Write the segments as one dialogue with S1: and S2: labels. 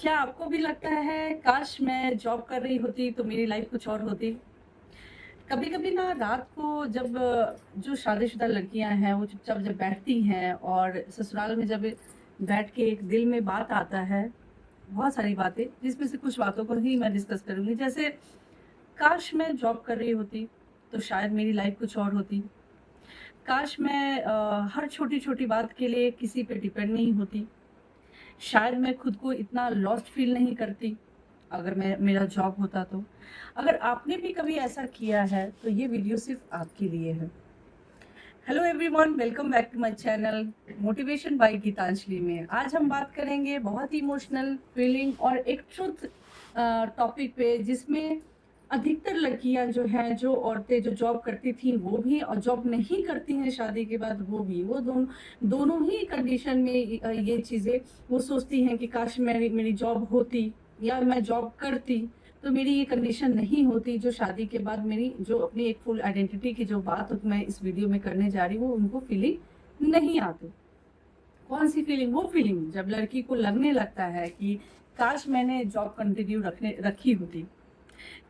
S1: क्या आपको भी लगता है काश मैं जॉब कर रही होती तो मेरी लाइफ कुछ और होती? कभी-कभी ना रात को जब जो शादीशुदा लड़कियां हैं वो चुपचाप जब बैठती हैं और ससुराल में जब बैठ के एक दिल में बात आता है, बहुत सारी बातें जिसमें से कुछ बातों को ही मैं डिस्कस करूंगी। जैसे काश मैं जॉब कर रही होती तो शायद मेरी लाइफ कुछ और होती। काश मैं हर छोटी-छोटी बात के लिए किसी पे डिपेंड नहीं होती। शायद मैं खुद को इतना लॉस्ट फील नहीं करती, अगर मैं मेरा जॉब होता तो। अगर आपने भी कभी ऐसा किया है, तो ये वीडियो सिर्फ़ आपके लिए है। Hello everyone, welcome back to my channel motivation by Gitanjali में। आज हम बात करेंगे बहुत ही इमोशनल फीलिंग और एक ट्रुथ टॉपिक पे, जिसमें अधिकतर लड़कियां जो हैं, जो औरतें जो जॉब करती थी वो भी, और जॉब नहीं करती हैं शादी के बाद वो भी, वो दोनों दोनों ही कंडीशन में ये चीज़ें वो सोचती हैं कि काश मेरी मेरी जॉब होती या मैं जॉब करती तो मेरी ये कंडीशन नहीं होती, जो शादी के बाद मेरी जो अपनी एक फुल आइडेंटिटी की जो बात मैं इस वीडियो में करने जा रही हूँ, वो उनको फीलिंग नहीं आती। कौन सी फीलिंग? वो फीलिंग जब लड़की को लगने लगता है कि काश मैंने जॉब कंटिन्यू रखी होती,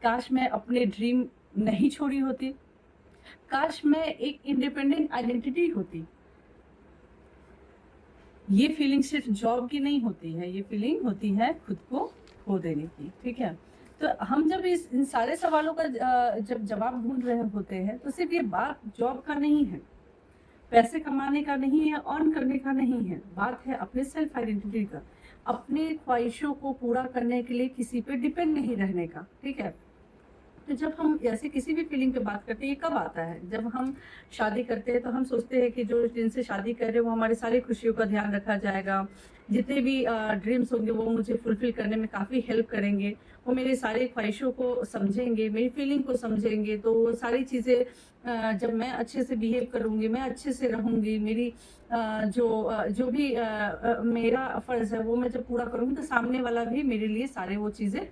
S1: काश मैं अपने ड्रीम नहीं छोड़ी होती, काश मैं एक इंडिपेंडेंट आइडेंटिटी होती। ये फीलिंग सिर्फ जॉब की नहीं होती है, ये फीलिंग होती है खुद को खो देने की। ठीक है, तो हम जब इन सारे सवालों का जब जवाब ढूंढ रहे होते हैं, तो सिर्फ ये बात जॉब का नहीं है, पैसे कमाने का नहीं है, अर्न करने का नहीं है। बात है अपने सेल्फ आइडेंटिटी का, अपने ख्वाहिशों को पूरा करने के लिए किसी पे डिपेंड नहीं रहने का। ठीक है, तो जब हम ऐसे किसी भी फीलिंग पे बात करते हैं, ये कब आता है? जब हम शादी करते हैं तो हम सोचते हैं कि जो जिनसे शादी कर रहे हैं वो हमारी सारी खुशियों का ध्यान रखा जाएगा, जितने भी ड्रीम्स होंगे वो मुझे फुलफिल करने में काफ़ी हेल्प करेंगे, वो मेरे सारे ख्वाहिशों को समझेंगे, मेरी फीलिंग को समझेंगे। तो वो सारी चीज़ें जब मैं अच्छे से बिहेव करूँगी, मैं अच्छे से रहूँगी, मेरी जो भी मेरा फ़र्ज़ है वो मैं जब पूरा करूँगी, तो सामने वाला भी मेरे लिए सारे वो चीज़ें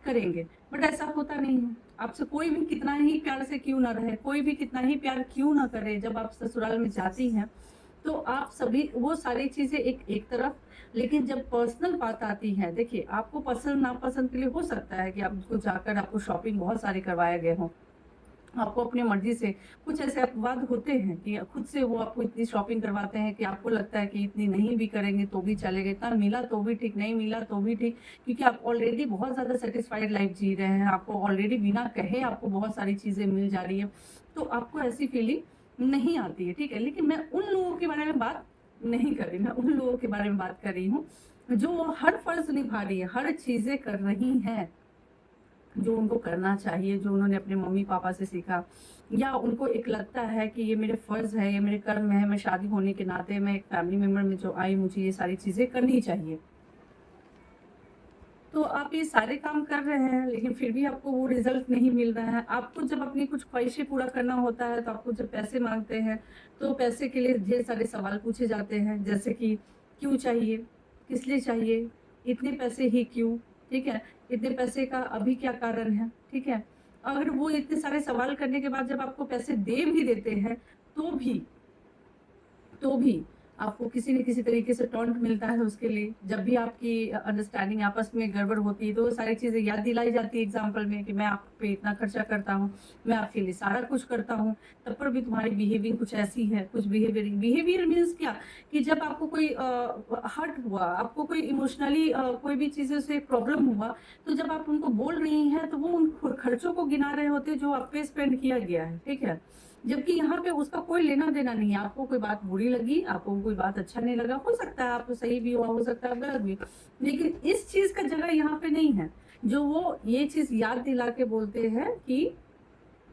S1: करेंगे। बट ऐसा होता नहीं है। आपसे कोई भी कितना ही प्यार से क्यों ना रहे, कोई भी कितना ही प्यार क्यों ना करे, जब आप ससुराल में जाती हैं, तो आप सभी वो सारी चीज़ें एक एक तरफ। लेकिन जब पर्सनल बात आती है, देखिए आपको पसंद नापसंद के लिए हो सकता है कि आपको जाकर आपको शॉपिंग बहुत सारे करवाए गए हों। आपको अपनी मर्ज़ी से कुछ ऐसे अपवाद होते हैं कि खुद से वो आपको इतनी शॉपिंग करवाते हैं कि आपको लगता है कि इतनी नहीं भी करेंगे तो भी चलेगा, इतना मिला तो भी ठीक, नहीं मिला तो भी ठीक, क्योंकि आप ऑलरेडी बहुत ज़्यादा सैटिस्फाइड लाइफ़ जी रहे हैं, आपको ऑलरेडी बिना कहे आपको बहुत सारी चीज़ें मिल जा रही है, तो आपको ऐसी फीलिंग नहीं आती है। ठीक है, लेकिन मैं उन लोगों के बारे में बात नहीं कर रही, मैं उन लोगों के बारे में बात कर रही हूँ, जो हर फ़र्ज़ निभा रही है, हर चीज़ें कर रही हैं जो उनको करना चाहिए, जो उन्होंने अपने मम्मी-पापा से सीखा, या उनको एक लगता है कि ये मेरे फ़र्ज़ है, ये मेरे कर्म है, मैं शादी होने के नाते मैं एक फैमिली मेंबर में जो आई, मुझे ये सारी चीज़ें करनी चाहिए। तो आप ये सारे काम कर रहे हैं, लेकिन फिर भी आपको वो रिज़ल्ट नहीं मिल रहा है। आपको जब अपनी कुछ ख्वाहिशें पूरा करना होता है, तो आपको जब पैसे माँगते हैं, तो पैसे के लिए ढेर सारे सवाल पूछे जाते हैं, जैसे कि क्यों चाहिए? किस लिए चाहिए? इतने पैसे ही क्यों? ठीक है? इतने पैसे का अभी क्या कारण है? ठीक है? अगर वो इतने सारे सवाल करने के बाद जब आपको पैसे दे भी देते हैं, तो भी तो भी आपको किसी न किसी तरीके से टॉन्ट मिलता है उसके लिए। जब भी आपकी अंडरस्टैंडिंग आपस में गड़बड़ होती है, तो वो सारी चीज़ें याद दिलाई जाती है एग्ज़ाम्पल में कि मैं आप पे इतना खर्चा करता हूँ, मैं आपके लिए सारा कुछ करता हूँ, तब पर भी तुम्हारी बिहेवियर कुछ ऐसी है। कुछ बिहेवियर मीन्स क्या? कि जब आपको कोई हर्ट हुआ, आपको कोई इमोशनली कोई भी चीज़ों से प्रॉब्लम हुआ, तो जब आप उनको बोल रही हैं, तो वो उन खर्चों को गिना रहे होते हैं जो आप पे स्पेंड किया गया है। ठीक है? जबकि यहाँ पे उसका कोई लेना-देना नहीं है। आपको कोई बात बुरी लगी, आपको कोई बात अच्छा नहीं लगा, हो सकता है आप सही भी हो सकता है गलत भी। लेकिन इस चीज़ का जगह यहाँ पे नहीं है, जो वो ये चीज़ याद दिला के बोलते हैं कि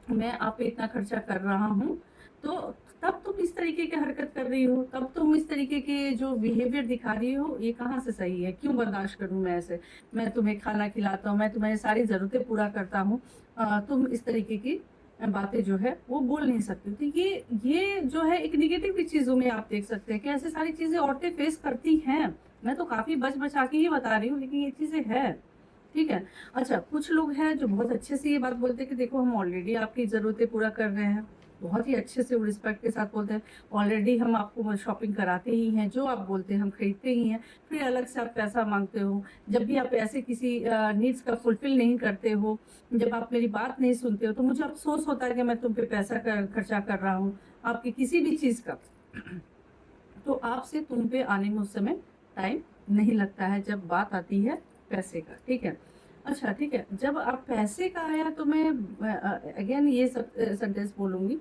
S1: मैं आप पे इतना खर्चा कर रहा हूँ, तो तब तुम इस तरीके की हरकत कर रही हो, तब तुम इस तरीके के जो बिहेवियर दिखा रही हो, ये कहाँ से सही है? क्यों बर्दाश्त करूँ मैं ऐसे? मैं तुम्हें खाना खिलाता हूँ, मैं तुम्हारी सारी ज़रूरतें पूरा करता हूँ, तुम इस तरीके की बातें जो है वो बोल नहीं सकती। तो ये जो है एक नेगेटिव भी चीज़ों में आप देख सकते हैं कि ऐसी सारी चीज़ें औरतें फेस करती हैं। मैं तो काफ़ी बचा के ही बता रही हूँ, लेकिन ये चीज़ें हैं। ठीक है? अच्छा, कुछ लोग हैं जो बहुत अच्छे से ये बात बोलते हैं कि देखो हम ऑलरेडी आपकी ज़रूरतें पूरा कर रहे हैं। बहुत ही अच्छे से वो रिस्पेक्ट के साथ बोलते हैं, ऑलरेडी हम आपको शॉपिंग कराते ही हैं, जो आप बोलते हैं हम खरीदते ही हैं, फिर अलग से आप पैसा मांगते हो। जब भी आप ऐसे किसी नीड्स का फुलफिल नहीं करते हो, जब आप मेरी बात नहीं सुनते हो, तो मुझे अफसोस होता है कि मैं तुम पे पैसा खर्चा कर रहा हूँ आपकी किसी भी चीज़ का। तो आपसे तुम पे आने में उस समय टाइम नहीं लगता है जब बात आती है पैसे का, ठीक है। अच्छा, ठीक है, जब आप पैसे का आया तो मैं अगेन ये सब सेंटेंस बोलूँगी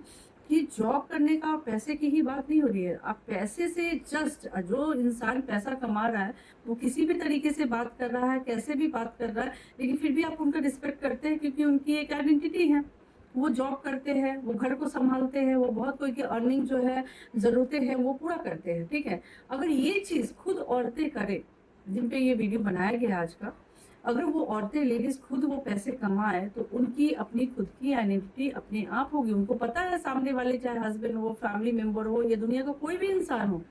S1: कि जॉब करने का पैसे की ही बात नहीं हो रही है। आप पैसे से जस्ट जो इंसान पैसा कमा रहा है, वो किसी भी तरीके से बात कर रहा है, कैसे भी बात कर रहा है, लेकिन फिर भी आप उनका रिस्पेक्ट करते हैं क्योंकि उनकी एक आइडेंटिटी है। वो जॉब करते हैं, वो घर को सँभालते हैं, वो बहुत कोई की अर्निंग जो है, ज़रूरतें हैं, वो पूरा करते हैं, ठीक है। अगर ये चीज़ खुद औरतें करें, जिन पे ये वीडियो बनाया गया आज का, अगर वो औरतें लेडीज़ खुद वो पैसे कमाएँ, तो उनकी अपनी खुद की आइडेंटिटी अपने आप होगी। उनको पता है सामने वाले चाहे हस्बैंड हो, फैमिली मेंबर हो या दुनिया का कोई भी इंसान हो,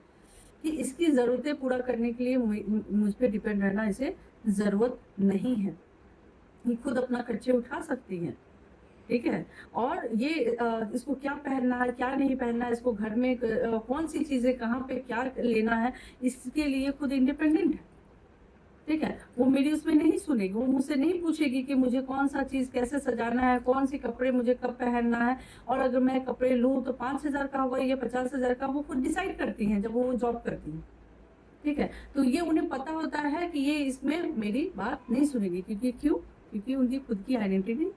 S1: कि इसकी ज़रूरतें पूरा करने के लिए मुझ पे डिपेंड रहना इसे ज़रूरत नहीं है। ये खुद अपना खर्चे उठा सकती हैं। ठीक है। और ये इसको क्या पहनना है, क्या नहीं पहनना है, इसको घर में कौन सी चीज़ें कहाँ पे क्या लेना है, इसके लिए खुद इंडिपेंडेंट है, ठीक है। वो मेरी उसमें नहीं सुनेगी, वो मुझसे नहीं पूछेगी कि मुझे कौन सा चीज़ कैसे सजाना है, कौन सी कपड़े मुझे कब पहनना है, और अगर मैं कपड़े लूँ तो 5,000 का होगा या 50,000 का, वो खुद डिसाइड करती हैं जब वो जॉब करती हैं, ठीक है। तो ये उन्हें पता होता है कि ये इसमें मेरी बात नहीं सुनेगी, क्योंकि क्यों? क्योंकि उनकी खुद की आइडेंटिटी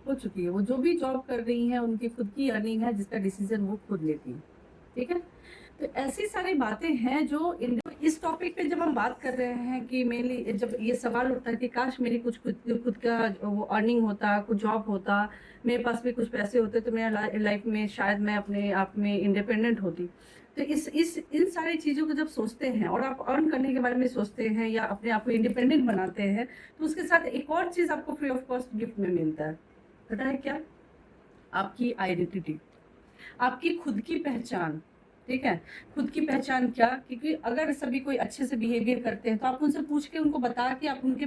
S1: हो चुकी है। वो जो भी जॉब कर रही हैं, उनकी खुद की अर्निंग है, जिसका डिसीजन वो खुद लेती हैं, ठीक है। तो ऐसी सारी बातें हैं जो इस टॉपिक पे जब हम बात कर रहे हैं कि मेनली जब ये सवाल उठता है कि काश मेरी कुछ खुद का वो अर्निंग होता, कुछ जॉब होता, मेरे पास भी कुछ पैसे होते, तो मेरा लाइफ में शायद मैं अपने आप में इंडिपेंडेंट होती। तो इस इन सारी चीज़ों को जब सोचते हैं और आप अर्न करने के बारे में सोचते हैं या अपने आप को इंडिपेंडेंट बनाते हैं, तो उसके साथ एक और चीज़ आपको फ्री ऑफ कॉस्ट गिफ्ट में मिलता है। पता है क्या? आपकी आइडेंटिटी, आपकी खुद की पहचान, ठीक है। खुद की पहचान क्या? क्योंकि अगर सभी कोई अच्छे से बिहेवियर करते हैं तो आप उनसे पूछ के उनको बता के आप उनके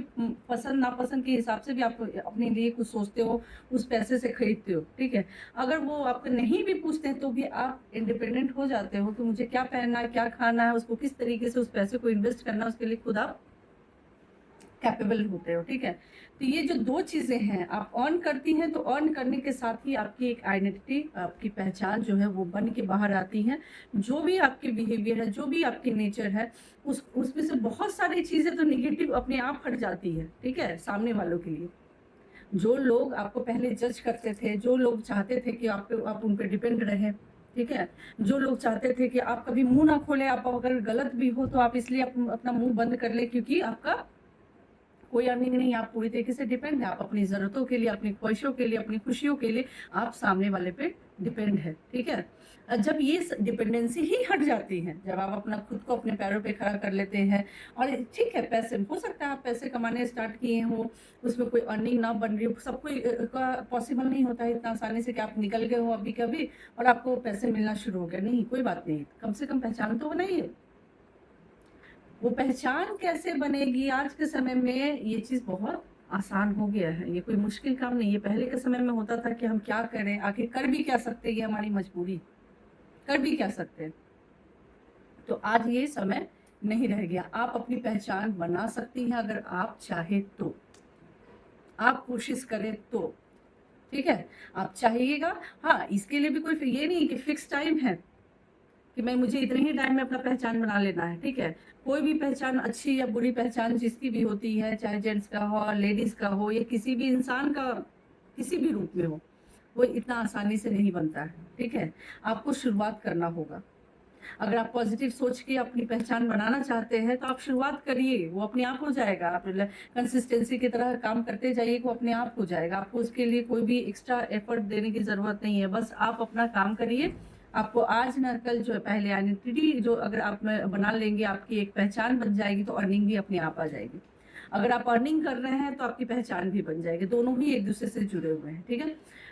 S1: पसंद नापसंद के हिसाब से भी आप अपने लिए कुछ सोचते हो, उस पैसे से खरीदते हो, ठीक है। अगर वो आपको नहीं भी पूछते हैं तो भी आप इंडिपेंडेंट हो जाते हो कि मुझे क्या पहनना है, क्या खाना है, उसको किस तरीके से उस पैसे को इन्वेस्ट करना है, उसके लिए खुद आप कैपेबल होते हो, ठीक है। तो ये जो दो चीज़ें हैं, आप अर्न करती हैं तो अर्न करने के साथ ही आपकी एक आइडेंटिटी, आपकी पहचान जो है वो बन के बाहर आती है। जो भी आपके बिहेवियर है, जो भी आपकी नेचर है, उसमें से बहुत सारी चीज़ें तो नेगेटिव अपने आप हट जाती है, ठीक है, सामने वालों के लिए। जो लोग आपको पहले जज करते थे, जो लोग चाहते थे कि आप उन पे डिपेंड रहें, ठीक है, जो लोग चाहते थे कि आप कभी मुँह ना खोलें, आप अगर गलत भी हो तो आप इसलिए अपना मुँह बंद कर लें क्योंकि आपका कोई अर्निंग नहीं, आप पूरी तरीके से डिपेंड है। आप अपनी ज़रूरतों के लिए, अपनी ख्वाहिशों के लिए, अपनी खुशियों के लिए आप सामने वाले पे डिपेंड है, ठीक है। जब ये डिपेंडेंसी ही हट जाती है, जब आप अपना खुद को अपने पैरों पे खड़ा कर लेते हैं, और ठीक है, पैसे हो सकता है आप पैसे कमाने स्टार्ट किए हो, उसमें कोई अर्निंग ना बन रही हो, सब कोई का पॉसिबल नहीं होता है इतना आसानी से कि आप निकल गए हो अभी कभी और आपको पैसे मिलना शुरू हो गया, नहीं, कोई बात नहीं, कम से कम पहचान तो बनाइए। वो पहचान कैसे बनेगी? आज के समय में ये चीज़ बहुत आसान हो गया है, ये कोई मुश्किल काम नहीं है। पहले के समय में होता था कि हम क्या करें, आखिर कर भी क्या सकते हैं, ये हमारी मजबूरी, कर भी क्या सकते हैं। तो आज ये समय नहीं रह गया, आप अपनी पहचान बना सकती हैं अगर आप चाहे तो, आप कोशिश करें तो, ठीक है। आप चाहिएगा, हाँ, इसके लिए भी कोई ये नहीं कि फिक्स टाइम है कि मुझे इतने ही टाइम में अपना पहचान बना लेना है, ठीक है। कोई भी पहचान, अच्छी या बुरी पहचान जिसकी भी होती है, चाहे जेंट्स का हो, लेडीज़ का हो, या किसी भी इंसान का किसी भी रूप में हो, वो इतना आसानी से नहीं बनता है, ठीक है। आपको शुरुआत करना होगा। अगर आप पॉजिटिव सोच के अपनी पहचान बनाना चाहते हैं तो आप शुरुआत करिए, वो अपने आप हो जाएगा। आप कंसिस्टेंसी की तरह काम करते जाइए, वो अपने आप हो जाएगा। आपको उसके लिए कोई भी एक्स्ट्रा एफर्ट देने की ज़रूरत नहीं है, बस आप अपना काम करिए। आपको आज ना कल जो है पहले आइडेंटिटी जो अगर आप बना लेंगे, आपकी एक पहचान बन जाएगी, तो अर्निंग भी अपने आप आ जाएगी। अगर आप अर्निंग कर रहे हैं तो आपकी पहचान भी बन जाएगी, दोनों ही एक दूसरे से जुड़े हुए हैं, ठीक है।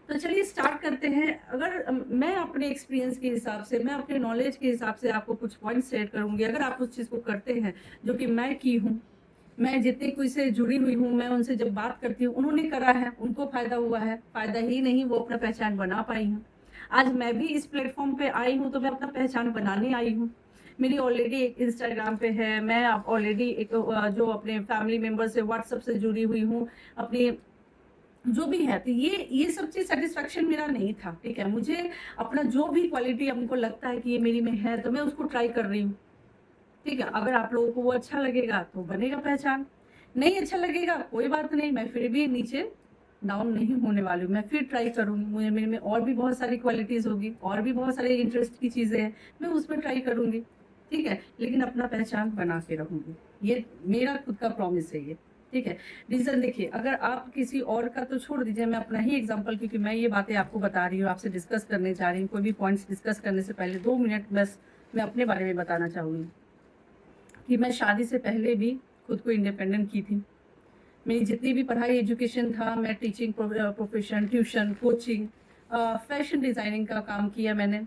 S1: तो चलिए स्टार्ट करते हैं। अगर मैं अपने एक्सपीरियंस के हिसाब से, मैं अपने नॉलेज के हिसाब से आपको कुछ पॉइंट्स शेयर करूंगी। अगर आप उस चीज़ को करते हैं जो कि मैं की हूँ, मैं जितने कोई से जुड़ी हुई हूँ, मैं उनसे जब बात करती हूँ, उन्होंने करा है, उनको फ़ायदा हुआ है, फ़ायदा ही नहीं वो अपना पहचान बना पाई हैं। आज मैं भी इस प्लेटफॉर्म पे आई हूँ तो मैं अपना पहचान बनाने आई हूँ। मेरी ऑलरेडी एक इंस्टाग्राम पे है, मैं ऑलरेडी एक जो अपने फैमिली मेंबर से व्हाट्सएप से जुड़ी हुई हूँ, अपनी जो भी है। तो ये सब चीज़ सैटिस्फैक्शन मेरा नहीं था, ठीक है? मुझे अपना जो भी क्वालिटी हमको लगता है कि ये मेरी में है, तो मैं उसको ट्राई कर रही हूँ, ठीक है? अगर आप लोगों को वो अच्छा लगेगा तो बनेगा पहचान, नहीं अच्छा लगेगा कोई बात नहीं, मैं फिर भी नीचे डाउन नहीं होने वाली हूँ, मैं फिर ट्राई करूँगी। मुझे मेरे में और भी बहुत सारी क्वालिटीज़ होगी, और भी बहुत सारे इंटरेस्ट की चीज़ें हैं, मैं उसमें ट्राई करूँगी, ठीक है? लेकिन अपना पहचान बना के रहूँगी, ये मेरा खुद का प्रॉमिस है ये, ठीक है? रीज़न देखिए, अगर आप किसी और का तो छोड़ दीजिए, मैं अपना ही एग्जांपल, क्योंकि मैं ये बातें आपको बता रही हूँ, आपसे डिस्कस करने जा रही हूँ, कोई भी पॉइंट्स डिस्कस करने से पहले 2 मिनट बस मैं अपने बारे में बताना चाहूँगी कि मैं शादी से पहले भी खुद को इंडिपेंडेंट की थी। मेरी जितनी भी पढ़ाई एजुकेशन था, मैं teaching profession, tuition, coaching, fashion designing का काम किया मैंने।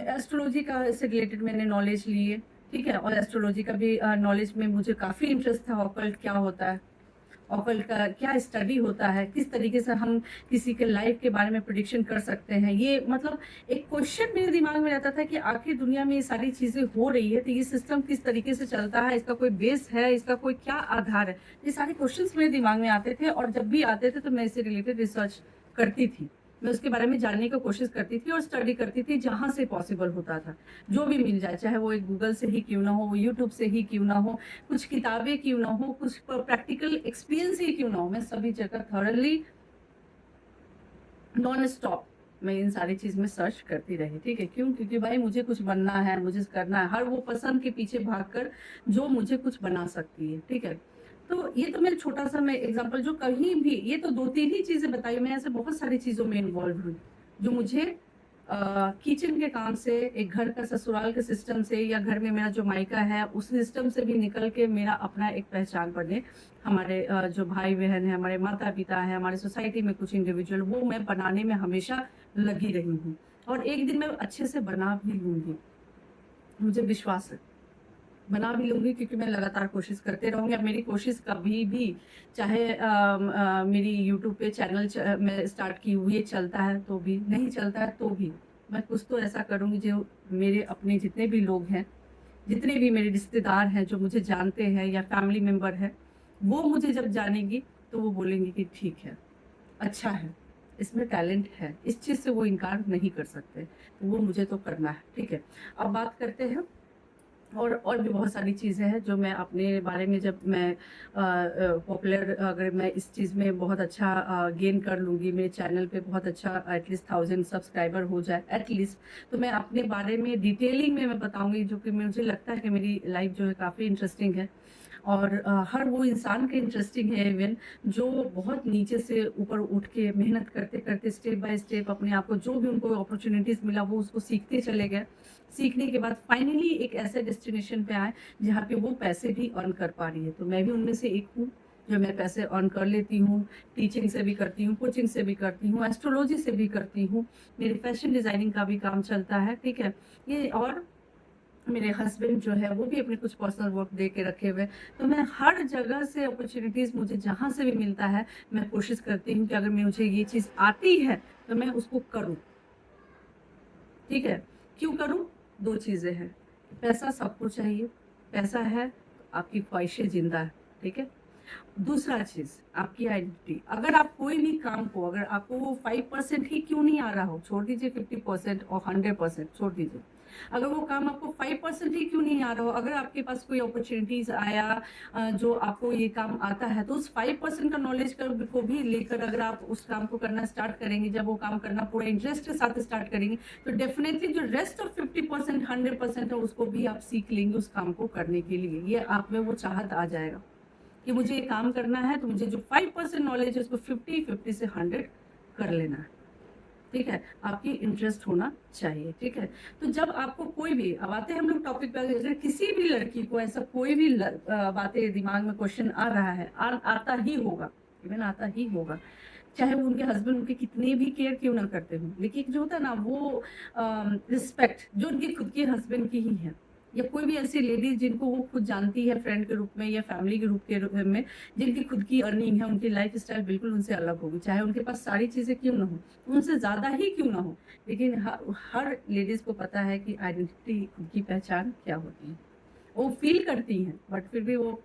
S1: एस्ट्रोलॉजी का से रिलेटेड मैंने नॉलेज ली है, ठीक है? और एस्ट्रोलॉजी का भी नॉलेज में मुझे काफ़ी इंटरेस्ट था, ऑकल्ट क्या होता है, ऑकल्ट का क्या स्टडी होता है, किस तरीके से हम किसी के लाइफ के बारे में प्रिडिक्शन कर सकते हैं। ये मतलब एक क्वेश्चन मेरे दिमाग में रहता था कि आखिर दुनिया में ये सारी चीज़ें हो रही है, तो ये सिस्टम किस तरीके से चलता है, इसका कोई बेस है, इसका कोई क्या आधार है? ये सारे क्वेश्चंस मेरे दिमाग में आते थे, और जब भी आते थे तो मैं इससे रिलेटेड रिसर्च करती थी। मैं उसके बारे में जानने की कोशिश करती थी और स्टडी करती थी जहाँ से पॉसिबल होता था। जो भी मिल जाए, चाहे वो एक गूगल से ही क्यों ना हो, वो यूट्यूब से ही क्यों ना हो, कुछ किताबें क्यों ना हो, कुछ प्रैक्टिकल एक्सपीरियंस ही क्यों ना हो, मैं सभी जगह थॉरली नॉन स्टॉप मैं इन सारी चीज़ में सर्च करती रही, ठीक है? क्यों? क्योंकि भाई मुझे कुछ बनना है, मुझे करना है, हर वो पसंद के पीछे भागकर जो मुझे कुछ बना सकती है, ठीक है? तो ये तो मेरा छोटा-सा मैं एग्ज़ाम्पल, जो कहीं भी, ये तो 2-3 ही चीज़ें बताई, मैं ऐसे बहुत सारी चीज़ों में इन्वॉल्व हुई, जो मुझे किचन के काम से, एक घर का ससुराल के सिस्टम से, या घर में मेरा जो मायका है उस सिस्टम से भी निकल के मेरा अपना एक पहचान बने। हमारे जो भाई-बहन हैं, हमारे माता-पिता हैं, हमारे सोसाइटी में कुछ इंडिविजुअल, वो मैं बनाने में हमेशा लगी रही हूँ, और एक दिन मैं अच्छे से बना भी लूँगी, मुझे विश्वास है। बना भी लूँगी, क्योंकि मैं लगातार कोशिश करते रहूँगी। अब मेरी कोशिश कभी भी, चाहे मेरी यूट्यूब पे चैनल मैं स्टार्ट की हुई है, चलता है तो भी, नहीं चलता है तो भी, मैं कुछ तो ऐसा करूँगी जो मेरे अपने जितने भी लोग हैं, जितने भी मेरे रिश्तेदार हैं जो मुझे जानते हैं, या फैमिली मेंबर हैं, वो मुझे जब जानेंगी तो वो बोलेंगी कि ठीक है, अच्छा है, इसमें टैलेंट है, इस चीज़ से वो इनकार नहीं कर सकते, तो वो मुझे तो करना है, ठीक है? अब बात करते हैं, और भी बहुत सारी चीज़ें हैं जो मैं अपने बारे में, जब मैं पॉपुलर, अगर मैं इस चीज़ में बहुत अच्छा गेन कर लूँगी, मेरे चैनल पे बहुत अच्छा एटलीस्ट 1000 सब्सक्राइबर हो जाए एटलीस्ट, तो मैं अपने बारे में डिटेलिंग में मैं बताऊँगी, जो कि मुझे लगता है कि मेरी लाइफ जो है काफ़ी इंटरेस्टिंग है। और हर वो इंसान के इंटरेस्टिंग है, इवन जो बहुत नीचे से ऊपर उठ के मेहनत करते करते स्टेप बाय स्टेप अपने आप को, जो भी उनको अपॉर्चुनिटीज़ मिला वो उसको सीखते चले गए। सीखने के बाद फाइनली एक ऐसे डेस्टिनेशन पे आए जहाँ पे वो पैसे भी अर्न कर पा रही है। तो मैं भी उनमें से एक हूँ जो मैं पैसे अर्न कर लेती हूँ, टीचिंग से भी करती हूँ, कोचिंग से भी करती हूँ, एस्ट्रोलॉजी से भी करती हूँ, मेरे फैशन डिज़ाइनिंग का भी काम चलता है, ठीक है? ये, और मेरे हस्बैंड जो है वो भी अपने कुछ पर्सनल वर्क दे के रखे हुए हैं। तो मैं हर जगह से अपॉर्चुनिटीज़, मुझे जहाँ से भी मिलता है, मैं कोशिश करती हूँ कि अगर मुझे ये चीज़ आती है तो मैं उसको करूँ, ठीक है? क्यों करूँ? 2 चीज़ें हैं, पैसा सबको चाहिए, पैसा है तो आपकी ख्वाहिशें ज़िंदा है, ठीक है? दूसरा चीज़, आपकी आइडेंटिटी। अगर आप कोई भी काम को, अगर आपको वो 5% ही क्यों नहीं आ रहा हो, छोड़ दीजिए 50% और 100% छोड़ दीजिए। अगर वो काम आपको 5% ही क्यों नहीं आ रहा हो, अगर आपके पास कोई अपॉर्च्युनिटीज़ आया जो आपको ये काम आता है, तो उस 5% का नॉलेज को भी लेकर अगर आप उस काम को करना स्टार्ट करेंगे, जब वो काम करना पूरा इंटरेस्ट के साथ स्टार्ट करेंगे, तो डेफ़िनेटली जो रेस्ट ऑफ 50% 100% है, उसको भी आप सीख लेंगे उस काम को करने के लिए। ये आप में वो चाहत आ जाएगा कि मुझे ये काम करना है, तो मुझे जो 5% नॉलेज है उसको 50 से 100 कर लेना है, ठीक है? आपकी इंटरेस्ट होना चाहिए, ठीक है? तो जब आपको कोई भी, अब आते हैं हम लोग टॉपिक पे, अगर किसी भी लड़की को ऐसा कोई भी बातें दिमाग में क्वेश्चन आ रहा है, आता ही होगा, इवन आता ही होगा, चाहे वो उनके हस्बैंड उनके कितने भी केयर क्यों ना करते हों, लेकिन जो होता है ना वो रिस्पेक्ट जो उनके खुद के हस्बैंड की ही है, या कोई भी ऐसी लेडीज जिनको वो खुद जानती है फ्रेंड के रूप में या फैमिली के रूप में, जिनकी खुद की अर्निंग है, उनकी लाइफ स्टाइल बिल्कुल उनसे अलग होगी, चाहे उनके पास सारी चीज़ें क्यों ना हो, उनसे ज़्यादा ही क्यों ना हो, लेकिन हर लेडीज़ को पता है कि आइडेंटिटी, खुद की पहचान क्या होती है। वो फील करती हैं, बट फिर भी वो,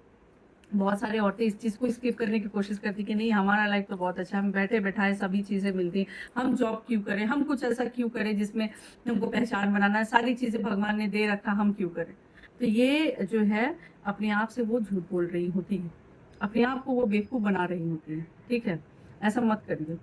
S1: बहुत सारी औरतें इस चीज़ को स्किप करने की कोशिश करती कि नहीं, हमारा लाइफ तो बहुत अच्छा है, हम बैठे बैठाए सभी चीज़ें मिलती हैं, हम जॉब क्यों करें, हम कुछ ऐसा क्यों करें जिसमें हमको पहचान बनाना है, सारी चीज़ें भगवान ने दे रखा, हम क्यों करें। तो ये जो है, अपने आप से वो झूठ बोल रही होती है, अपने आप को वो बेवकूफ़ बना रही होती है, ठीक है? ऐसा मत करिए।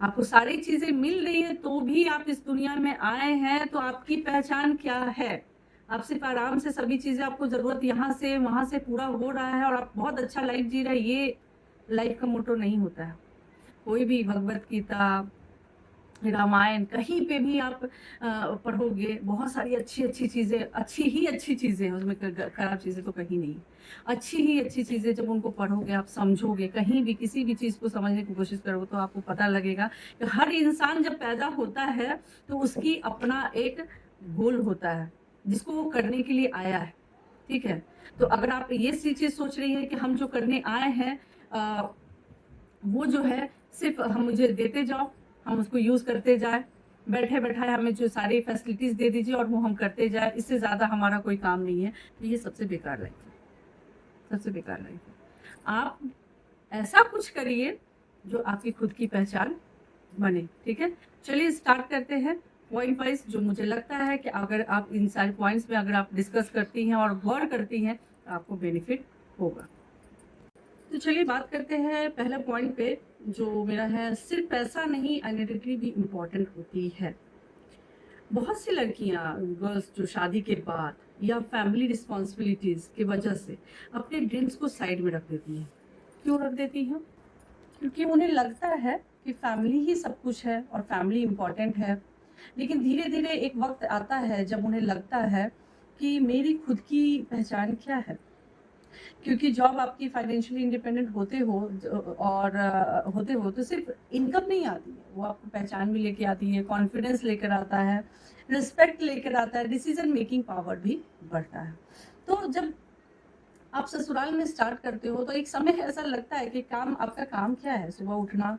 S1: आपको सारी चीज़ें मिल रही हैं तो भी आप इस दुनिया में आए हैं, तो आपकी पहचान क्या है? आप सिर्फ़ आराम से सभी चीज़ें, आपको ज़रूरत यहाँ से वहाँ से पूरा हो रहा है और आप बहुत अच्छा लाइफ़ जी रहे हैं, ये लाइफ़ का मोटो नहीं होता है। कोई भी भगवत गीता, रामायण, कहीं पे भी आप पढ़ोगे, बहुत सारी अच्छी-अच्छी चीज़ें, अच्छी चीज़ें हैं उसमें, खराब चीज़ें तो कहीं नहीं। अच्छी चीज़ें जब उनको पढ़ोगे, आप समझोगे, कहीं भी किसी भी चीज़ को समझने की कोशिश करोगे तो आपको पता लगेगा कि हर इंसान जब पैदा होता है तो उसकी अपना एक गोल होता है, जिसको वो करने के लिए आया है, ठीक है? तो अगर आप ये चीज़ सोच रही हैं कि हम जो करने आए हैं, अ, वो जो है सिर्फ़ हम मुझे देते जाओ, हम उसको यूज़ करते जाएँ, बैठे-बैठाए हमें जो सारी फैसिलिटीज़ दे दीजिए और वो हम करते जाएँ, इससे ज़्यादा हमारा कोई काम नहीं है। तो ये सबसे बेकार लाइफ़ है, सबसे बेकार लाइफ़ है। आप ऐसा कुछ करिए जो आपकी खुद की पहचान बने, ठीक है? चलिए स्टार्ट करते हैं पॉइंट वाइज़। जो मुझे लगता है कि अगर आप इन सारे पॉइंट्स में अगर आप डिस्कस करती हैं और गौर करती हैं, तो आपको बेनिफिट होगा। तो चलिए बात करते हैं पहला पॉइंट पे, जो मेरा है, सिर्फ पैसा नहीं, आइडेंटिटी भी इम्पोर्टेंट होती है। बहुत सी लड़कियां, गर्ल्स, जो शादी के बाद या फैमिली रिस्पॉन्सिबिलिटीज की वजह से अपने ड्रीम्स को साइड में रख देती हैं। क्यों रख देती हैं? क्योंकि उन्हें लगता है कि फैमिली ही सब कुछ है और फैमिली इम्पोर्टेंट है। लेकिन धीरे धीरे एक वक्त आता है जब उन्हें लगता है कि मेरी खुद की पहचान क्या है। क्योंकि जॉब आपकी फाइनेंशियली इंडिपेंडेंट होते हो तो सिर्फ इनकम नहीं आती है, वो आपको पहचान भी लेके आती है, कॉन्फिडेंस लेकर आता है, रिस्पेक्ट लेकर आता है, डिसीजन मेकिंग पावर भी बढ़ता है। तो जब आप ससुराल में स्टार्ट करते हो तो एक समय ऐसा लगता है कि आपका काम क्या है? सुबह उठना,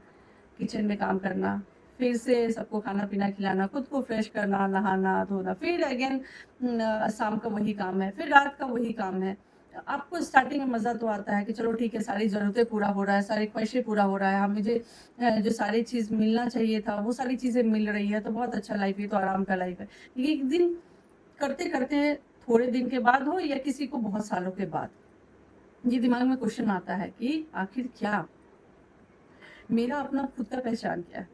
S1: किचन में काम करना, फिर से सबको खाना पीना खिलाना, खुद को फ्रेश करना, नहाना धोना, फिर अगेन शाम का वही काम है, फिर रात का वही काम है। आपको स्टार्टिंग में मज़ा तो आता है कि चलो ठीक है, सारी ज़रूरतें पूरा हो रहा है, सारी ख्वाहिशें पूरा हो रहा है, मुझे जो सारी चीज़ मिलना चाहिए था वो सारी चीज़ें मिल रही है, तो बहुत अच्छा लाइफ है, तो आराम का लाइफ है। लेकिन एक दिन करते करते, थोड़े दिन के बाद हो या किसी को बहुत सालों के बाद, ये दिमाग में क्वेश्चन आता है कि आखिर क्या मेरा अपना खुद का पहचान क्या है?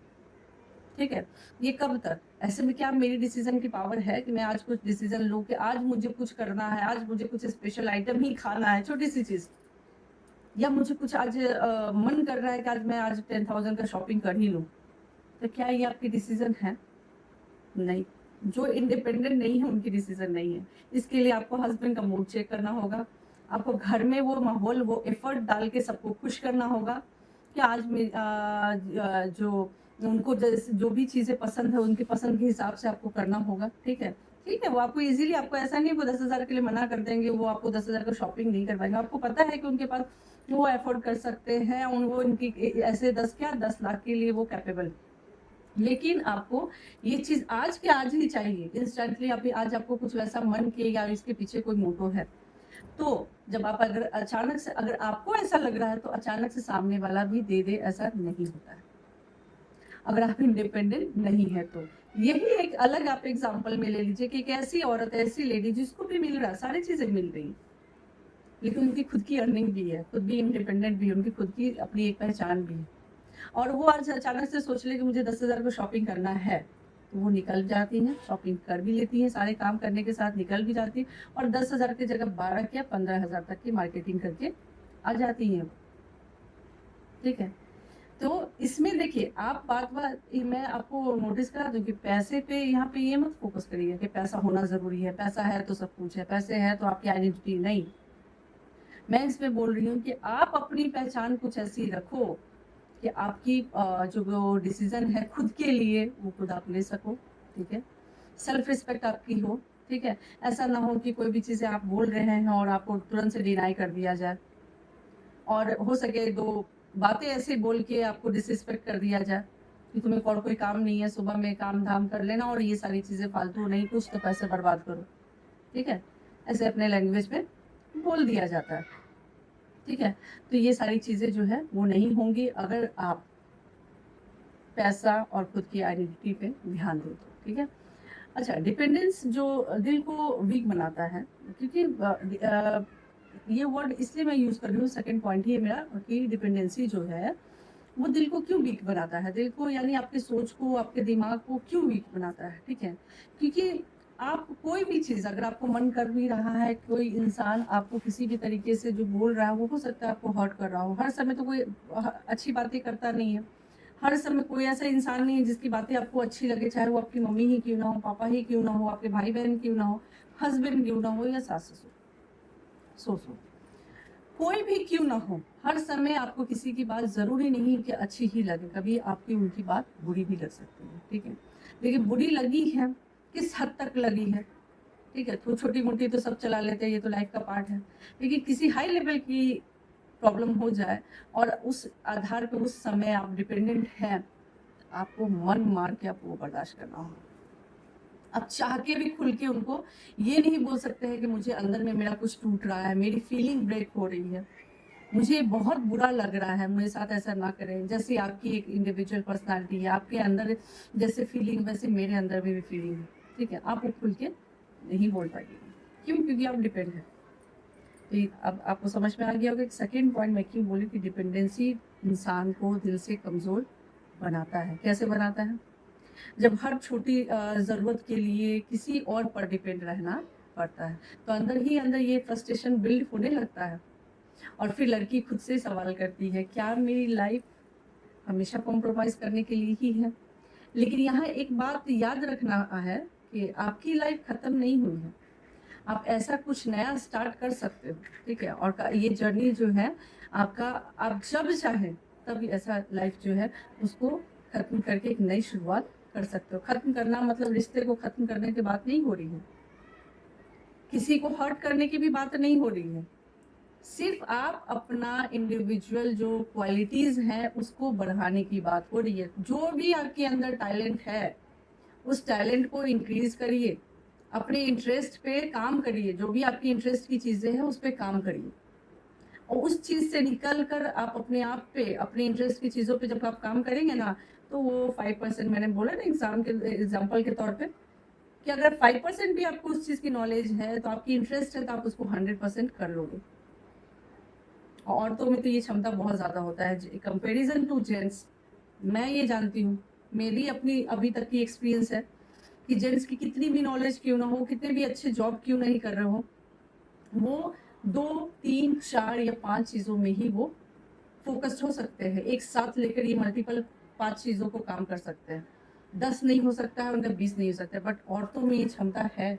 S1: ठीक है? ये कब तक? ऐसे में क्या मेरी डिसीज़न की पावर है कि मैं आज कुछ डिसीज़न लूँ कि आज मुझे कुछ करना है, आज मुझे कुछ स्पेशल आइटम ही खाना है, छोटी-सी चीज़। या मुझे कुछ आज मन कर रहा है कि आज 10,000 का शॉपिंग कर ही लूँ। तो क्या ये आपकी डिसीज़न है? नहीं। जो इंडिपेंडेंट नहीं है उनकी डिसीज़न नहीं है। इसके लिए आपको हस्बैंड का मूड चेक करना होगा। आपको घर में वो माहौल, वो एफर्ट डाल के सबको खुश करना होगा कि जो उनको जो भी चीज़ें पसंद है, उनकी पसंद के हिसाब से आपको करना होगा, ठीक है? ठीक है, वो आपको ईज़िली, आपको ऐसा नहीं, वो 10,000 के लिए मना कर देंगे, वो आपको 10,000 का शॉपिंग नहीं करवाएँगे। आपको पता है कि उनके पास वो अफ़ोर्ड कर सकते हैं, वो इनकी ऐसे 10 लाख के लिए वो कैपेबल। लेकिन आपको ये चीज़ आज के आज ही चाहिए, इंस्टेंटली। अभी आज आपको कुछ वैसा मन किए या इसके पीछे कोई मोटो है। तो जब आप अगर अचानक से, अगर आपको ऐसा लग रहा है तो अचानक से सामने वाला भी दे दे, ऐसा नहीं होता है, अगर आप इंडिपेंडेंट नहीं है तो। यही एक अलग आप एग्जांपल में ले लीजिए कि एक ऐसी औरत, ऐसी लेडी जिसको भी मिल रहा है, सारी चीज़ें मिल रही हैं, लेकिन उनकी खुद की अर्निंग भी है, खुद भी इंडिपेंडेंट भी है, उनकी खुद की अपनी एक पहचान भी है। और वो आज अचानक से सोच ले कि मुझे 10,000 का शॉपिंग करना है, तो वो निकल जाती हैं, शॉपिंग कर भी लेती हैं, सारे काम करने के साथ निकल भी जाती हैं और 10,000 की जगह 12 या 15,000 तक की मार्केटिंग करके आ जाती हैं। ठीक है? तो इसमें देखिए, आप बात-बात मैं आपको नोटिस करा दूँ कि पैसे पे यहाँ पे ये मत फ़ोकस करिए कि पैसा होना ज़रूरी है, पैसा है तो सब कुछ है, पैसे हैं तो आपकी आइडेंटिटी नहीं। मैं इसमें बोल रही हूँ कि आप अपनी पहचान कुछ ऐसी रखो कि आपकी जो वो डिसीज़न है खुद के लिए, वो खुद आप ले सको, ठीक है? सेल्फ रिस्पेक्ट आपकी हो, ठीक है। ऐसा ना हो कि कोई भी चीज़ें आप बोल रहे हैं और आपको तुरंत से डिनाई कर दिया जाए, और हो सके 2 बातें ऐसे बोल के आपको डिसरिस्पेक्ट कर दिया जाए कि तुम्हें और कोई काम नहीं है, सुबह में काम-धाम कर लेना और ये सारी चीज़ें फालतू, नहीं कुछ तो पैसे बर्बाद करो, ठीक है? ऐसे अपने लैंग्वेज में बोल दिया जाता है, ठीक है? तो ये सारी चीज़ें जो है वो नहीं होंगी अगर आप पैसा और खुद की आइडेंटिटी पे ध्यान दें तो, ठीक है? अच्छा, डिपेंडेंस जो दिल को वीक बनाता है, क्योंकि ये वर्ड इसलिए मैं यूज़ कर रही हूँ, सेकंड पॉइंट ही है मेरा कि डिपेंडेंसी जो है वो दिल को क्यों वीक बनाता है, दिल को यानी आपकी सोच को, आपके दिमाग को क्यों वीक बनाता है, ठीक है? क्योंकि आप कोई भी चीज़ अगर आपको मन कर भी रहा है, कोई इंसान आपको किसी भी तरीके से जो बोल रहा है वो हो सकता है आपको हर्ट कर रहा हो। हर समय तो कोई अच्छी बातें करता नहीं है। हर समय कोई ऐसा इंसान नहीं है जिसकी बातें आपको अच्छी लगे, चाहे वो आपकी मम्मी ही क्यों ना हो, पापा ही क्यों ना हो, आपके भाई-बहन क्यों ना हो, हस्बैंड क्यों ना हो या सास-ससुर, सो कोई भी क्यों ना हो, हर समय आपको किसी की बात ज़रूरी नहीं कि अच्छी ही लगे, कभी आपकी उनकी बात बुरी भी लग सकती है, ठीक है? लेकिन बुरी लगी है, किस हद तक लगी है, ठीक है? तो छोटी-मोटी तो सब चला लेते हैं, ये तो लाइफ का पार्ट है। लेकिन किसी हाई लेवल की प्रॉब्लम हो जाए और उस आधार पे उस समय आप डिपेंडेंट हैं, आपको मन मार के आपको वो बर्दाश्त करना होगा। आप चाह के भी खुल के उनको ये नहीं बोल सकते हैं कि मुझे अंदर में मेरा कुछ टूट रहा है, मेरी फीलिंग ब्रेक हो रही है, मुझे बहुत बुरा लग रहा है, मेरे साथ ऐसा ना करें। जैसे आपकी एक इंडिविजुअल पर्सनैलिटी है, आपके अंदर जैसे फीलिंग वैसे मेरे अंदर में भी फीलिंग है, ठीक है? आप वो खुल के नहीं बोल पाइएगा। क्यों? क्योंकि आप डिपेंड हैं। तो ये अब आपको समझ में आ गया होगा कि सेकंड पॉइंट मैं क्यों बोली कि डिपेंडेंसी इंसान को दिल से कमज़ोर बनाता है। कैसे बनाता है? जब हर छोटी ज़रूरत के लिए किसी और पर डिपेंड रहना पड़ता है, तो अंदर ही अंदर ये फ्रस्ट्रेशन बिल्ड होने लगता है और फिर लड़की खुद से सवाल करती है, क्या मेरी लाइफ हमेशा कॉम्प्रोमाइज़ करने के लिए ही है? लेकिन यहाँ एक बात याद रखना है कि आपकी लाइफ ख़त्म नहीं हुई है। आप ऐसा कुछ नया स्टार्ट कर सकते हो, ठीक है? और ये जर्नी जो है आपका, आप जब चाहें तब ऐसा लाइफ जो है उसको ख़त्म करके एक नई शुरुआत कर सकते हो। ख़त्म करना मतलब रिश्ते को ख़त्म करने की बात नहीं हो रही है, किसी को हर्ट करने की भी बात नहीं हो रही है। सिर्फ आप अपना इंडिविजुअल जो क्वालिटीज़ हैं उसको बढ़ाने की बात हो रही है। जो भी आपके अंदर टैलेंट है, उस टैलेंट को इंक्रीज़ करिए। अपने इंटरेस्ट पे काम करिए, जो भी आपकी इंटरेस्ट की चीज़ें हैं उस पे काम करिए। और उस चीज़ से निकल कर आप अपने आप पे, अपने इंटरेस्ट की चीज़ों पे जब आप काम करेंगे ना, तो वो 5% मैंने बोला ना एग्ज़ाम्पल के तौर पे, कि अगर 5% भी आपको उस चीज़ की नॉलेज है, तो आपकी इंटरेस्ट है तो आप उसको 100% कर लोगे। औरतों में तो ये क्षमता बहुत ज़्यादा होता है कंपैरिजन टू जेंट्स। मैं ये जानती हूँ, मेरी अपनी अभी तक की एक्सपीरियंस है कि जेंट्स की कितनी भी नॉलेज क्यों ना हो, कितने भी अच्छे जॉब क्यों नहीं कर रहे हो, वो 2, 3, 4 या 5 चीज़ों में ही वो फ़ोकस्ड हो सकते हैं। एक साथ लेकर ये मल्टीपल 5 चीज़ों को काम कर सकते हैं। 10 नहीं हो सकता है, उनका 20 नहीं हो सकता है, बट औरतों में ये क्षमता है।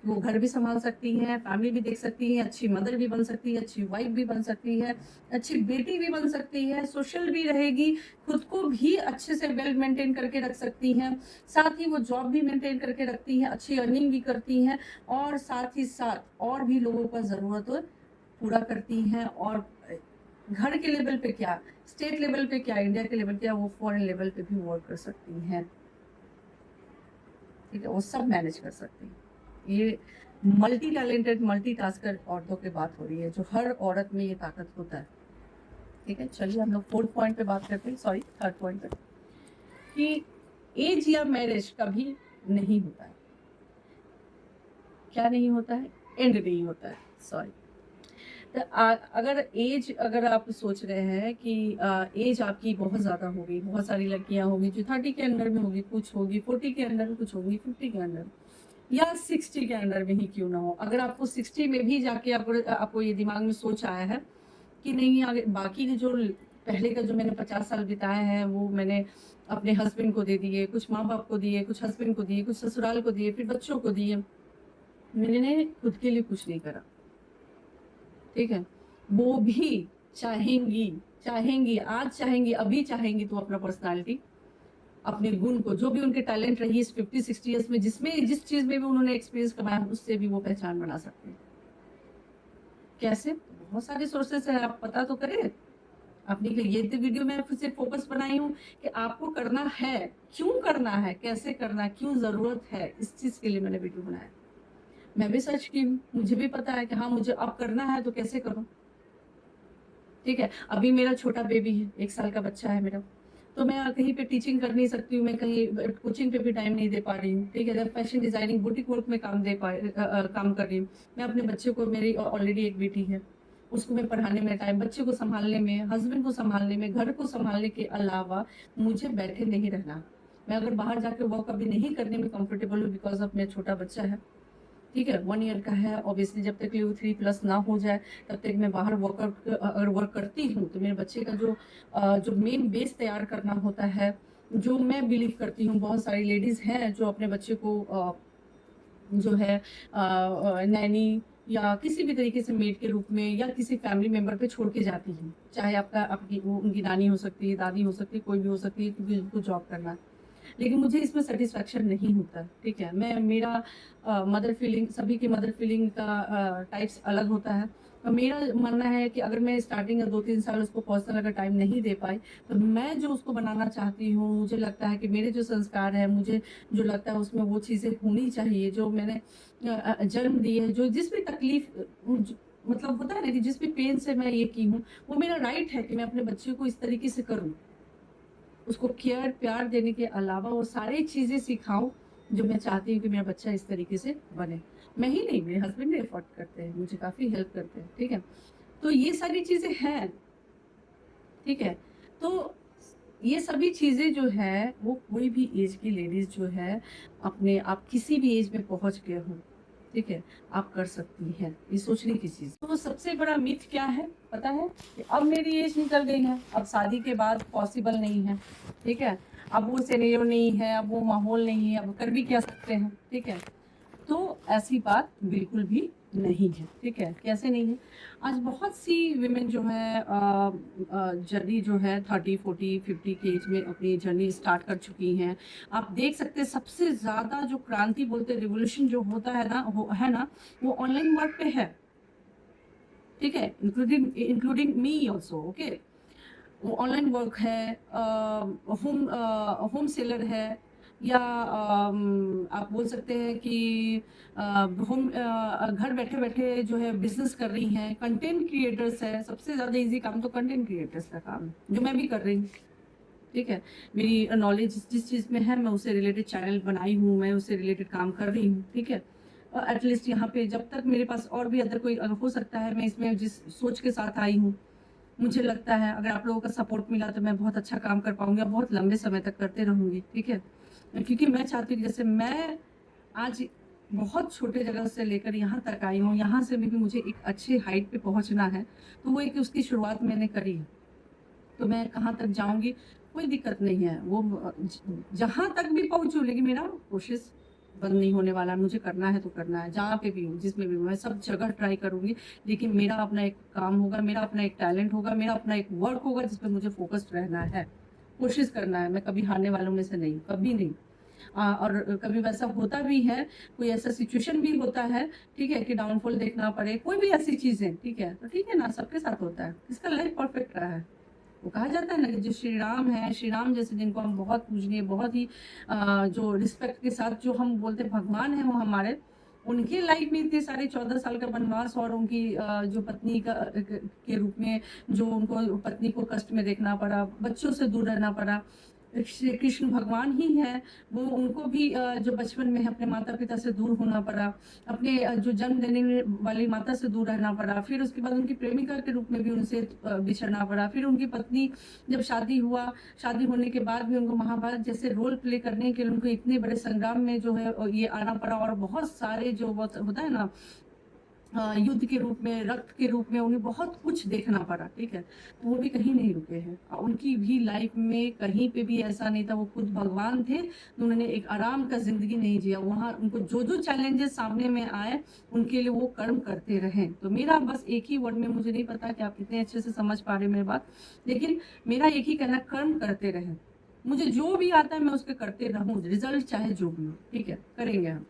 S1: वो घर भी सँभाल सकती हैं, फैमिली भी देख सकती हैं, अच्छी मदर भी बन सकती है, अच्छी वाइफ़ भी बन सकती है, अच्छी बेटी भी बन सकती है, सोशल भी रहेगी, खुद को भी अच्छे से वेल मेंटेन करके रख सकती हैं, साथ ही वो जॉब भी मेंटेन करके रखती हैं, अच्छी अर्निंग भी करती हैं और साथ ही साथ और भी लोगों का ज़रूरत पूरा करती हैं। और घर के लेवल पे क्या, स्टेट लेवल पे क्या, इंडिया के लेवल क्या, वो फॉरेन लेवल पे भी वर्क कर सकती हैं, ठीक है? वो सब मैनेज कर सकती हैं। ये मल्टी टैलेंटेड, मल्टीटास्कर औरतों की बात हो रही है, जो हर औरत में ये ताकत होता है, ठीक है? चलिए हम लोग 4th पॉइंट पे बात करते हैं, सॉरी 3rd पॉइंट पे, कि एज या मैरिज कभी नहीं होता है। क्या नहीं होता है? एंड नहीं होता है, सॉरी। तो अगर एज, अगर आप सोच रहे हैं कि एज आपकी बहुत ज़्यादा हो गई, बहुत सारी लड़कियां होगी जो 30 के अंडर में होगी, कुछ होगी 40 के अंडर में, कुछ होगी 50 के अंडर या 60 के अंडर में ही क्यों ना हो। अगर आपको 60 में भी जाके आपको ये दिमाग में सोच आया है कि नहीं, आगे बाकी के जो पहले का जो मैंने 50 साल बिताए हैं वो मैंने अपने हस्बैंड को दे दिए, कुछ माँ बाप को दिए, कुछ हस्बैंड को दिए, कुछ ससुराल को दिए, फिर बच्चों को दिए, मैंने खुद के लिए कुछ नहीं करा, ठीक है? वो भी चाहेंगी, चाहेंगी, आज चाहेंगी, अभी चाहेंगी तो अपना पर्सनालिटी अपने गुण को, जो भी उनके टैलेंट रही इस 50-60 ईयर्स में, जिस चीज में भी उन्होंने एक्सपीरियंस कमाया, उससे भी वो पहचान बना सकते हैं। कैसे? बहुत सारे सोर्सेस है, आप पता तो करें अपने के लिए। ये तो वीडियो में फिर से फोकस बनाई हूँ कि आपको करना है, क्यों करना है, कैसे करना है, क्यों जरूरत है, इस चीज के लिए मैंने वीडियो बनाया। मैं भी सर्च की हूँ, मुझे भी पता है कि हाँ मुझे अब करना है तो कैसे करूँ। ठीक है, अभी मेरा छोटा बेबी है, 1 साल का बच्चा है मेरा, तो मैं कहीं पे टीचिंग कर नहीं सकती हूँ, मैं कहीं कोचिंग पे भी टाइम नहीं दे पा रही हूँ। ठीक है, फैशन डिजाइनिंग बुटीक वर्क में काम कर रही हूँ। मैं अपने बच्चे को, मेरी ऑलरेडी एक बेटी है, उसको मैं पढ़ाने में टाइम, बच्चे को संभालने में, हस्बैंड को संभालने में, घर को संभालने के अलावा मुझे बैठे नहीं रहना। मैं अगर बाहर जाके वर्क अभी नहीं करने में कंफर्टेबल हूँ बिकॉज ऑफ मेरा छोटा बच्चा है। ठीक है, 1 ईयर का है, ऑब्वियसली जब तक वो 3+ ना हो जाए तब तक मैं बाहर अगर वर्क करती हूँ तो मेरे बच्चे का जो मेन बेस तैयार करना होता है, जो मैं बिलीव करती हूँ, बहुत सारी लेडीज हैं जो अपने बच्चे को जो है नैनी या किसी भी तरीके से मेड के रूप में या किसी फैमिली मेंबर पे छोड़ के जाती हैं, चाहे आपकी वो उनकी नानी हो सकती है, दादी हो सकती है, कोई भी हो सकती है, क्योंकि उनको जॉब करना है। लेकिन मुझे इसमें सेटिस्फेक्शन नहीं होता। ठीक है, मेरा मदर फीलिंग, सभी की मदर फीलिंग का टाइप्स अलग होता है। और मेरा मानना है कि अगर मैं स्टार्टिंग में 2-3 साल उसको पर्सनल अगर टाइम नहीं दे पाई, तो मैं जो उसको बनाना चाहती हूँ, मुझे लगता है कि मेरे जो संस्कार है, मुझे जो लगता है उसमें वो चीज़ें होनी चाहिए जो मैंने जन्म दी है, जो जिस भी तकलीफ मतलब होता है ना कि जिस भी पेन से मैं ये की हूँ, वो मेरा राइट है कि मैं अपने बच्चे को इस तरीके से करूँ, उसको केयर प्यार देने के अलावा वो सारी चीजें सिखाऊं जो मैं चाहती हूँ कि मेरा बच्चा इस तरीके से बने। मैं ही नहीं, मेरे हस्बैंड भी एफर्ट करते हैं, मुझे काफी हेल्प करते हैं। ठीक है, तो ये सारी चीजें हैं। ठीक है, तो ये सभी चीजें जो है वो कोई भी एज की लेडीज जो है, अपने आप किसी भी एज में पहुंच गए हो, ठीक है, आप कर सकती हैं। ये सोचने की चीज। तो सबसे बड़ा मिथ क्या है पता है कि अब मेरी एज निकल गई है, अब शादी के बाद पॉसिबल नहीं है। ठीक है, अब वो सिनेरियो नहीं है, अब वो माहौल नहीं है, अब कर भी क्या सकते हैं। ठीक है, तो ऐसी बात बिल्कुल भी नहीं है। ठीक है, कैसे नहीं है? आज बहुत सी विमेन जो है जर्नी जो है 30, 40, 50 के एज में अपनी जर्नी स्टार्ट कर चुकी हैं। आप देख सकते हैं सबसे ज़्यादा जो क्रांति बोलते हैं, रिवोल्यूशन जो होता है ना, वो ऑनलाइन वर्क पे है। ठीक है, इंक्लूडिंग मी ऑल्सो। ओके, वो ऑनलाइन वर्क है, होम सेलर है, या आप बोल सकते हैं कि होम घर बैठे बैठे जो है बिजनेस कर रही हैं, कंटेंट क्रिएटर्स है। सबसे ज़्यादा इजी काम तो कंटेंट क्रिएटर्स का काम है, जो मैं भी कर रही हूँ। ठीक है, मेरी नॉलेज जिस चीज़ में है, मैं उससे रिलेटेड चैनल बनाई हूँ, मैं उससे रिलेटेड काम कर रही हूँ। ठीक है, एटलीस्ट यहाँ पे जब तक मेरे पास और भी अदर कोई हो सकता है, मैं इसमें जिस सोच के साथ आई हूँ, मुझे लगता है अगर आप लोगों का सपोर्ट मिला तो मैं बहुत अच्छा काम कर पाऊंगी और बहुत लंबे समय तक करते रहूंगी। ठीक है, क्योंकि मैं चाहती हूँ जैसे मैं आज बहुत छोटे जगह से लेकर यहाँ तक आई हूँ, यहाँ से भी मुझे एक अच्छे हाइट पे पहुँचना है, तो वो एक उसकी शुरुआत मैंने करी है। तो मैं कहाँ तक जाऊंगी कोई दिक्कत नहीं है, वो जहाँ तक भी पहुँचूँ, लेकिन मेरा कोशिश बंद नहीं होने वाला। मुझे करना है तो करना है, जहाँ पे भी हूँ, जिसमें भी हूँ, मैं सब जगह ट्राई करूंगी। लेकिन मेरा अपना एक काम होगा, मेरा अपना एक टैलेंट होगा, मेरा अपना एक वर्क होगा जिसपे मुझे फोकस्ड रहना है, कोशिश करना है। मैं कभी हारने वालों में से नहीं, कभी नहीं। और कभी वैसा होता भी है, कोई ऐसा सिचुएशन भी होता है, ठीक है, कि डाउनफॉल देखना पड़े, कोई भी ऐसी चीजें, ठीक है, तो ठीक है ना, सबके साथ होता है। इसका लाइफ परफेक्ट रहा है। वो कहा जाता है ना कि जो श्री राम है, श्री राम जैसे जिनको हम बहुत पूजनीय, बहुत ही जो रिस्पेक्ट के साथ जो हम बोलते हैं भगवान है, वो हमारे, उनके लाइफ में इतने सारे 14 साल का वनवास और उनकी जो पत्नी का के रूप में जो उनको पत्नी को कष्ट में देखना पड़ा, बच्चों से दूर रहना पड़ा। श्री कृष्ण भगवान ही है, वो उनको भी जो बचपन में अपने माता पिता से दूर होना पड़ा, अपने जो जन्म देने वाली माता से दूर रहना पड़ा, फिर उसके बाद उनकी प्रेमिका के रूप में भी उनसे बिछड़ना पड़ा, फिर उनकी पत्नी जब शादी होने के बाद भी उनको महाभारत जैसे रोल प्ले करने के लिए उनको इतने बड़े संग्राम में जो है ये आना पड़ा, और बहुत सारे जो होता है ना युद्ध के रूप में, रक्त के रूप में उन्हें बहुत कुछ देखना पड़ा। ठीक है, तो वो भी कहीं नहीं रुके हैं, उनकी भी लाइफ में कहीं पे भी ऐसा नहीं था, वो खुद भगवान थे, तो उन्होंने एक आराम का जिंदगी नहीं जिया। वहाँ उनको जो जो चैलेंजेस सामने में आए, उनके लिए वो कर्म करते रहे। तो मेरा बस एक ही वर्ड में, मुझे नहीं पता कि आप कितने अच्छे से समझ पा रहे मेरी बात, लेकिन मेरा एक ही कहना, कर्म करते रहे। मुझे जो भी आता है मैं उसके करते रहूँ, रिजल्ट चाहे जो भी हो, ठीक है, करेंगे हम।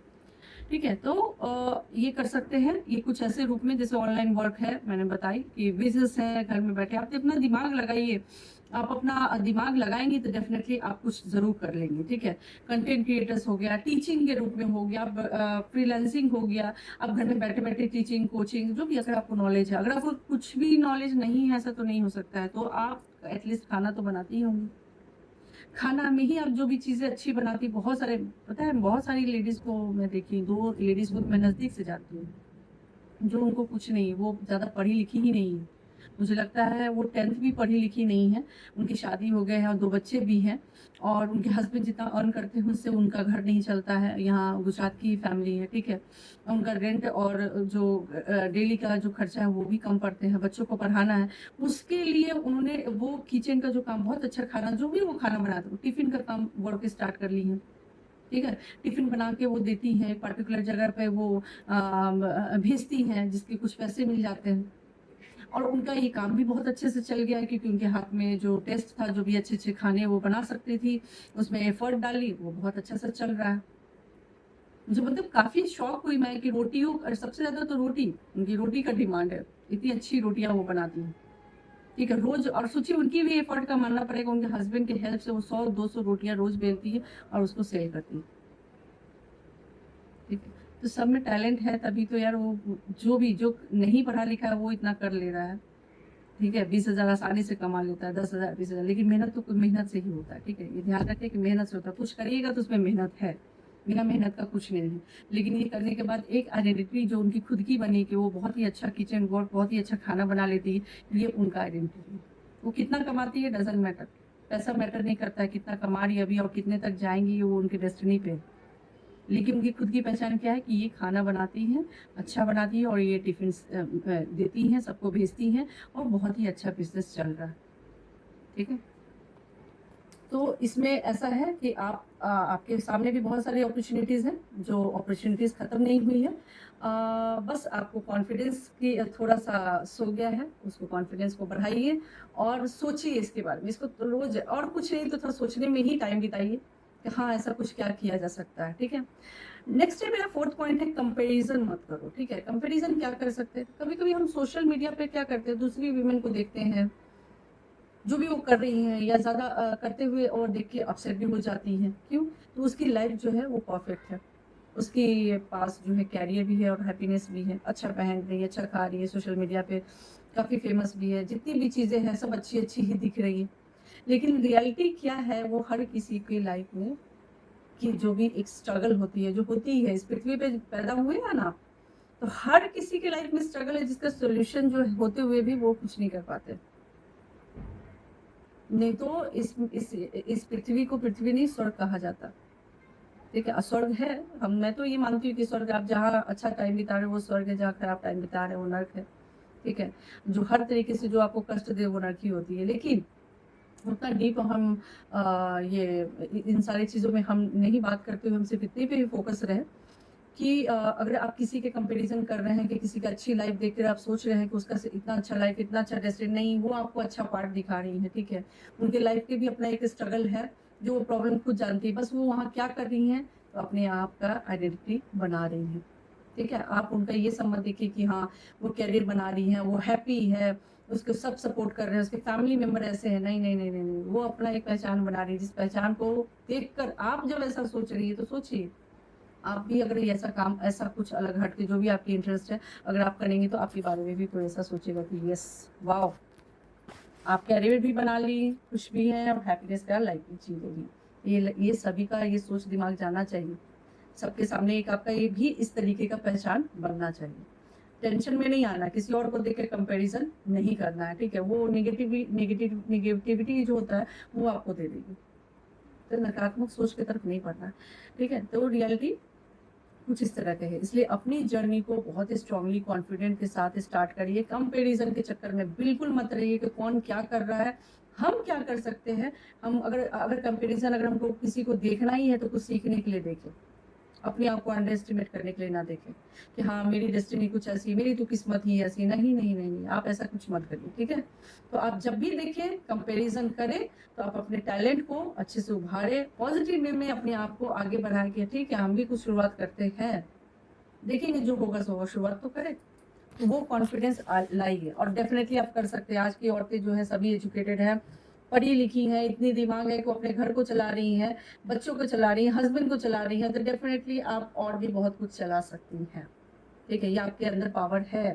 S1: ठीक है, तो ये कर सकते हैं, ये कुछ ऐसे रूप में जैसे ऑनलाइन वर्क है, मैंने बताई कि बिजनेस है, घर में बैठे आप अपना दिमाग लगाइए। आप अपना दिमाग लगाएंगे तो डेफिनेटली आप कुछ जरूर कर लेंगे। ठीक है, कंटेंट क्रिएटर्स हो गया, टीचिंग के रूप में हो गया, फ्रीलांसिंग हो गया, आप घर में बैठे बैठे टीचिंग, कोचिंग, जो भी अगर आपको नॉलेज है। अगर आपको कुछ भी नॉलेज नहीं है, ऐसा तो नहीं हो सकता है, तो आप एटलीस्ट खाना तो बनाते ही होंगे। खाना में ही आप जो भी चीज़ें अच्छी बनाती, बहुत सारे, पता है बहुत सारी लेडीज़ को मैं देखी, 2 लेडीज़ को मैं नज़दीक से जानती हूँ, जो उनको कुछ नहीं, वो ज़्यादा पढ़ी लिखी ही नहीं है। मुझे लगता है वो 10th भी पढ़ी लिखी नहीं है। उनकी शादी हो गए है और 2 बच्चे भी हैं, और उनके हस्बैंड जितना अर्न करते हैं उससे उनका घर नहीं चलता है। यहाँ गुजरात की फैमिली है, ठीक है। उनका रेंट और जो डेली का जो खर्चा है वो भी कम पड़ते हैं, बच्चों को पढ़ाना है। उसके लिए उन्होंने वो किचन का जो काम, बहुत अच्छा खाना, जो भी वो खाना बनाते हैं, टिफ़िन का काम वर्क स्टार्ट कर ली है। ठीक है, टिफ़िन बना के वो देती हैं, पर्टिकुलर जगह पे वो भेजती हैं, जिसके कुछ पैसे मिल जाते हैं। और उनका ये काम भी बहुत अच्छे से चल गया, क्योंकि उनके हाथ में जो टेस्ट था, जो भी अच्छे-अच्छे खाने वो बना सकती थी, उसमें एफर्ट डाली, वो बहुत अच्छा सा चल रहा है। मुझे मतलब काफ़ी शॉक हुई मैं कि रोटियों, और सबसे ज़्यादा तो रोटी, उनकी रोटी का डिमांड है। इतनी अच्छी रोटियाँ वो बनाती हैं। ठीक है, रोज़, और सोचिए उनकी भी एफर्ट का मानना पड़ेगा, उनके हस्बैंड की हेल्प से वो 100-200 रोटियाँ रोज़ बेलती है और उसको सेल करती है। ठीक है, तो सब में टैलेंट है, तभी तो यार वो, जो नहीं पढ़ा लिखा है वो इतना कर ले रहा है। ठीक है, 20,000 आसानी से कमा लेता है, 10,000, 20,000, लेकिन मेहनत तो मेहनत से ही होता है। ठीक है, ये ध्यान रखें कि मेहनत से होता है। कुछ करिएगा तो उसमें मेहनत है, बिना मेहनत का कुछ नहीं है। लेकिन ये करने के बाद एक आइडेंटिटी जो उनकी खुद की बनी, कि वो बहुत ही अच्छा किचन वर्क, बहुत ही अच्छा खाना बना लेती है, ये उनका आइडेंटिटी है। वो कितना कमाती है डज़न्ट मैटर, पैसा मैटर नहीं करता है, कितना कमा रही है अभी और कितने तक जाएँगी, वो उनकी डेस्टिनी पे है। लेकिन उनकी खुद की पहचान क्या है कि ये खाना बनाती हैं, अच्छा बनाती है, और ये टिफ़िन्स देती हैं, सबको भेजती हैं, और बहुत ही अच्छा बिज़नेस चल रहा है। ठीक है? तो इसमें ऐसा है कि आपके सामने भी बहुत सारी अपॉर्च्युनिटीज़ हैं, जो अपॉर्च्युनिटीज़ ख़त्म नहीं हुई है। बस आपको कॉन्फिडेंस की थोड़ा-सा सो गया है, उसको, कॉन्फिडेंस को बढ़ाइए और सोचिए इसके बारे में। इसको तो रोज़, और कुछ नहीं तो थोड़ा सोचने में ही टाइम बिताइए कि हाँ, ऐसा कुछ क्या किया जा सकता है। ठीक है? नेक्स्ट है, मेरा 4th पॉइंट है, कंपैरिज़न मत करो। ठीक है? कंपैरिज़न क्या कर सकते हैं? कभी-कभी हम सोशल मीडिया पे क्या करते हैं, दूसरी वुमेन को देखते हैं, जो भी वो कर रही हैं, या ज़्यादा करते हुए, और देख के अपसेट भी हो जाती हैं। क्यों? तो उसकी लाइफ जो है वो परफेक्ट है। उसके पास जो है कैरियर भी है और हैप्पीनेस भी है, अच्छा पहन रही है, अच्छा खा रही है, सोशल मीडिया पे काफ़ी फेमस भी है, जितनी भी चीज़ें हैं सब अच्छी-अच्छी ही दिख रही हैं। लेकिन रियलिटी क्या है, वो हर किसी की लाइफ में, कि जो भी एक स्ट्रगल होती है, जो होती है, इस पृथ्वी पे पैदा हुए हैं ना, तो हर किसी की लाइफ में स्ट्रगल है, जिसका सॉल्यूशन जो होते हुए भी वो कुछ नहीं कर पाते। नहीं तो इस पृथ्वी को पृथ्वी नहीं, स्वर्ग कहा जाता। ठीक है, स्वर्ग है, हम, मैं तो ये मानती हूँ कि स्वर्ग, आप जहाँ अच्छा टाइम बिता रहे हो वो स्वर्ग है, जहाँ खराब टाइम बिता रहे हो वो नर्क है। ठीक है, जो हर तरीके से जो आपको कष्ट दे वो नर्क ही होती है। लेकिन उतना डीप हम इन सारी चीज़ों में हम नहीं बात करते हुए, हम सिर्फ इतने पे ही फोकस रहे कि अगर आप किसी के कंपैरिजन कर रहे हैं, कि किसी का अच्छी लाइफ देख कर आप सोच रहे हैं कि उसका इतना अच्छा लाइफ, इतना अच्छा डेस्टिनी, नहीं, वो आपको अच्छा पार्ट दिखा रही है। ठीक है, उनके लाइफ के भी अपना एक स्ट्रगल है, जो वो प्रॉब्लम खुद जानती है, बस वो वहाँ क्या कर रही हैं, तो अपने आप का आइडेंटिटी बना रही हैं। ठीक है, आप उनका ये समझ देखिए कि हाँ, वो कैरियर बना रही हैं, वो हैप्पी है, उसको सब सपोर्ट कर रहे हैं, उसके फैमिली मेंबर ऐसे हैं, नहीं नहीं नहीं नहीं नहीं, वो अपना एक पहचान बना रही है, जिस पहचान को देखकर आप जब ऐसा सोच रही है, तो सोचिए आप भी अगर ये ऐसा काम, ऐसा कुछ अलग हट के, जो भी आपकी इंटरेस्ट है, अगर आप करेंगे, तो आपके बारे में भी कोई ऐसा सोचेगा कि यस, वाओ, आप कैरियर भी बना ली, खुश भी हैं, और हैप्पीनेस का लाइफ भी जी रही। ये सभी का ये सोच दिमाग जाना चाहिए। सबके सामने एक आपका ये भी इस तरीके का पहचान बनना चाहिए। टेंशन में नहीं आना, किसी और को देख के कंपैरिजन नहीं करना है। ठीक है, वो नेगेटिविटी जो होता है वो आपको दे देगी, तो नकारात्मक सोच की तरफ नहीं पड़ना है। ठीक है, तो रियलिटी कुछ इस तरह के है। इसलिए अपनी जर्नी को बहुत स्ट्रांगली कॉन्फिडेंट के साथ स्टार्ट करिए। कंपैरिजन के चक्कर में बिल्कुल मत रहिए कि कौन क्या कर रहा है, हम क्या कर सकते हैं। हम अगर कंपैरिजन, अगर हमको किसी को देखना ही है तो कुछ सीखने के लिए देखें। अपने आप को अंडर एस्टिमेट करने के लिए ना देखें कि हाँ मेरी डेस्टिनी कुछ ऐसी, मेरी तो किस्मत ही ऐसी। नहीं नहीं नहीं नहीं, आप ऐसा कुछ मत करिए, ठीक है। तो आप जब भी देखें, कंपैरिजन करें, तो आप अपने टैलेंट को अच्छे से उभारें, पॉजिटिव वे में अपने आप को आगे बढ़ा के, ठीक है, हम भी कुछ शुरुआत करते हैं, देखेंगे जो होगा सो होगा, शुरुआत तो करें। तो वो कॉन्फिडेंस लाइए और डेफिनेटली आप कर सकते हैं। आज की औरतें जो है सभी एजुकेटेड हैं, पढ़ी लिखी हैं, इतनी दिमाग है कि वो अपने घर को चला रही हैं, बच्चों को चला रही हैं, हस्बैंड को चला रही हैं, तो डेफिनेटली आप और भी बहुत कुछ चला सकती हैं, ठीक है। ये आपके अंदर पावर है।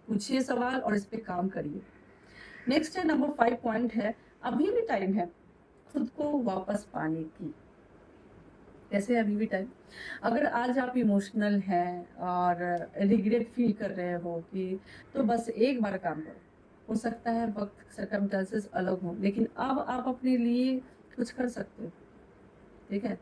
S1: पूछिए सवाल और इस पे काम करिए। नेक्स्ट है नंबर 5 पॉइंट है, अभी भी टाइम है खुद को वापस पाने की। कैसे अभी भी टाइम? अगर आज आप इमोशनल हैं और रिग्रेट फील कर रहे हो कि, तो बस एक बार काम करो। हो सकता है वक्त सर्कमस्टेंसेस अलग हो, लेकिन अब आप अपने लिए कुछ कर सकते हो, ठीक है।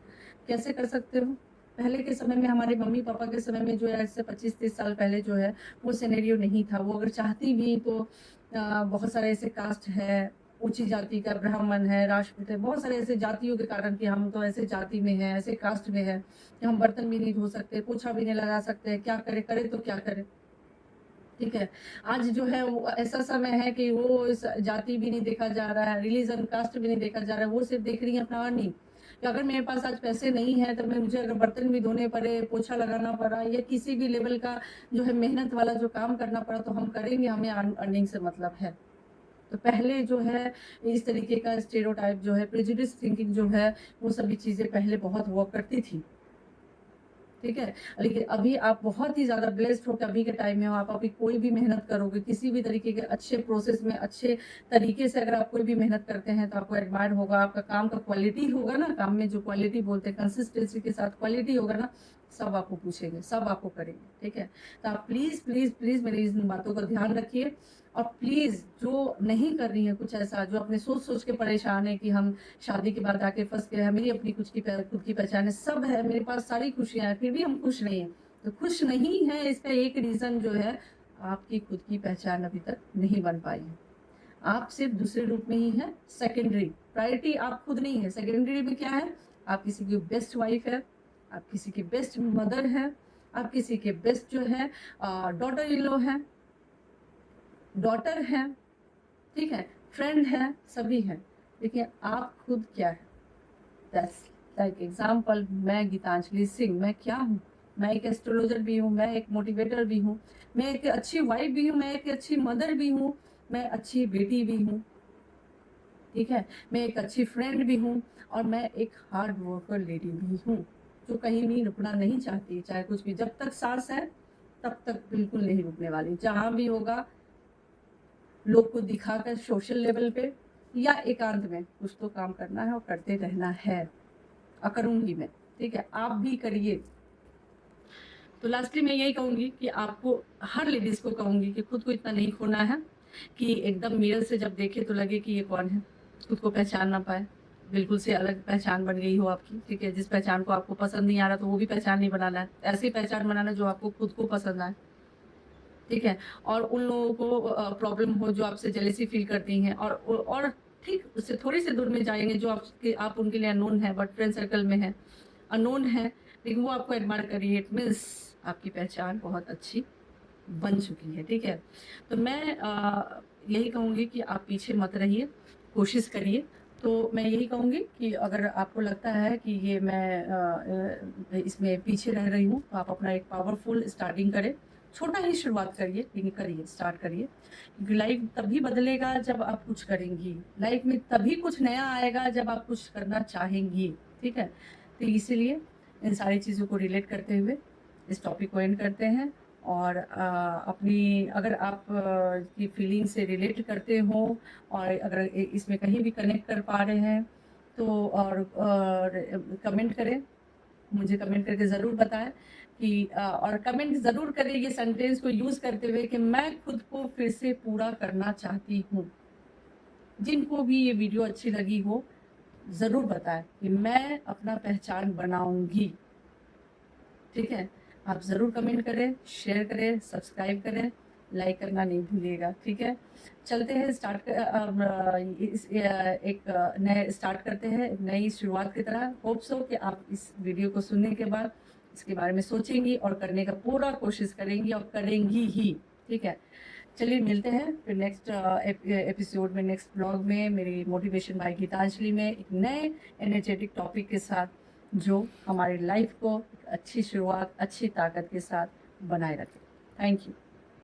S1: कैसे कर सकते हो? पहले के समय में, हमारे मम्मी पापा के समय में जो है, आज से 25-30 साल पहले जो है, वो सिनेरियो नहीं था। वो अगर चाहती भी तो बहुत सारे ऐसे कास्ट है, ऊंची जाति का, ब्राह्मण है, राजपूत है, बहुत सारे ऐसे जातियों के कारण कि हम तो ऐसे जाति में हैं, ऐसे कास्ट में हैं कि हम बर्तन भी नहीं धो सकते, पोछा भी नहीं लगा सकते, क्या करे, करे तो क्या करे, ठीक है। आज जो है वो ऐसा समय है कि वो इस जाति भी नहीं देखा जा रहा है, रिलीजन, कास्ट भी नहीं देखा जा रहा है, वो सिर्फ देख रही है अपना अर्निंग। कि अगर मेरे पास आज पैसे नहीं है तो मैं, मुझे अगर बर्तन भी धोने पड़े, पोछा लगाना पड़ा, या किसी भी लेवल का जो है मेहनत वाला जो काम करना पड़ा, तो हम करेंगे, हमें अर्निंग से मतलब है। तो पहले जो है इस तरीके का स्टेरियोटाइप जो है, प्रेजुडिस थिंकिंग जो है, वो सभी चीज़ें पहले बहुत हुआ करती थी, ठीक है। लेकिन अभी आप बहुत ही ज़्यादा ब्लेस्ड हो कि अभी के टाइम में आप अभी कोई भी मेहनत करोगे, किसी भी तरीके के अच्छे प्रोसेस में, अच्छे तरीके से अगर आप कोई भी मेहनत करते हैं, तो आपको एडमायर होगा, आपका काम का क्वालिटी होगा ना, काम में जो क्वालिटी बोलते हैं, कंसिस्टेंसी के साथ क्वालिटी होगा ना, सब आपको पूछेंगे, सब आपको करेंगे, ठीक है। तो आप प्लीज़ प्लीज़ प्लीज़ मेरी इन बातों का ध्यान रखिए। और प्लीज़ जो नहीं कर रही है कुछ ऐसा, जो अपने सोच सोच के परेशान है कि हम शादी के बाद आके फंस गए हैं, मेरी अपनी खुद की पहचान है, सब है, मेरे पास सारी खुशियां हैं, फिर भी हम खुश नहीं हैं। तो खुश नहीं है, इसका एक रीज़न जो है, आपकी खुद की पहचान अभी तक नहीं बन पाई है। आप सिर्फ दूसरे रूप में ही है, सेकेंडरी। प्रायोरिटी आप खुद नहीं है, सेकेंडरी में क्या है? आप किसी की बेस्ट वाइफ है, आप किसी की बेस्ट मदर है, आप किसी के बेस्ट जो है डॉटर इन लॉ है, डॉटर है, ठीक है, फ्रेंड है, सभी हैं। देखिए आप खुद क्या है? दैट्स लाइक एग्जाम्पल, मैं गीतांजलि सिंह, मैं क्या हूँ? मैं एक एस्ट्रोलॉजर भी हूँ, मैं एक मोटिवेटर भी हूँ, मैं एक अच्छी वाइफ भी हूँ, मैं एक अच्छी मदर भी हूँ, मैं अच्छी बेटी भी हूँ, ठीक है, मैं एक अच्छी फ्रेंड भी हूँ, और मैं एक हार्ड वर्कर लेडी भी हूँ, जो कहीं भी रुकना नहीं चाहती, चाहे कुछ भी, जब तक सांस है तब तक बिल्कुल नहीं रुकने वाली। जहाँ भी होगा, लोग को दिखाकर सोशल लेवल पे या एकांत में कुछ तो काम करना है और करते रहना है। करूंगी मैं, ठीक है, आप भी करिए। तो लास्टली मैं यही कहूंगी कि आपको, हर लेडीज को कहूंगी कि खुद को इतना नहीं खोना है कि एकदम मिरर से जब देखे तो लगे कि ये कौन है, खुद को पहचान ना पाए, बिल्कुल से अलग पहचान बन गई हो आपकी, ठीक है। जिस पहचान को आपको पसंद नहीं आ रहा, तो वो भी पहचान नहीं बनाना है, ऐसी पहचान बनाना जो आपको खुद को पसंद आए, ठीक है। और उन लोगों को प्रॉब्लम हो जो आपसे जेलेसी फील करती हैं, और ठीक उससे थोड़ी सी दूर में जाएंगे, जो आप उनके लिए अननोन है, बट फ्रेंड सर्कल में है, अननोन है, लेकिन वो आपको एडमायर करिए, इट मीन्स आपकी पहचान बहुत अच्छी बन चुकी है, ठीक है। तो मैं यही कहूँगी कि आप पीछे मत रहिए, कोशिश करिए। तो मैं यही कहूँगी कि अगर आपको लगता है कि ये मैं इसमें पीछे रह रही हूँ, तो आप अपना एक पावरफुल स्टार्टिंग करें, छोटा ही शुरुआत करिए, लेकिन करिए, स्टार्ट करिए, क्योंकि लाइफ तभी बदलेगा जब आप कुछ करेंगी, लाइफ में तभी कुछ नया आएगा जब आप कुछ करना चाहेंगी, ठीक है। तो इसीलिए इन सारी चीज़ों को रिलेट करते हुए इस टॉपिक को एंड करते हैं। और अपनी, अगर आप की फीलिंग से रिलेट करते हो और अगर इसमें कहीं भी कनेक्ट कर पा रहे हैं, तो और कमेंट करें, मुझे कमेंट करके ज़रूर बताएं कि और कमेंट ज़रूर करें ये सेंटेंस को यूज़ करते हुए कि मैं खुद को फिर से पूरा करना चाहती हूँ। जिनको भी ये वीडियो अच्छी लगी हो, ज़रूर बताएं कि मैं अपना पहचान बनाऊंगी, ठीक है। आप ज़रूर कमेंट करें, शेयर करें, सब्सक्राइब करें, लाइक करना नहीं भूलिएगा, ठीक है। चलते हैं, एक नए स्टार्ट करते हैं, एक नई शुरुआत की तरह। होप सो कि आप इस वीडियो को सुनने के बाद इसके बारे में सोचेंगी और करने का पूरा कोशिश करेंगी और करेंगी ही। ठीक है, चलिए मिलते हैं फिर नेक्स्ट एपिसोड में, नेक्स्ट ब्लॉग में, मेरी मोटिवेशन बाय गीतांजलि में एक नए एनर्जेटिक टॉपिक के साथ, जो हमारी लाइफ को एक अच्छी शुरुआत, अच्छी ताकत के साथ बनाए रखे। Thank you.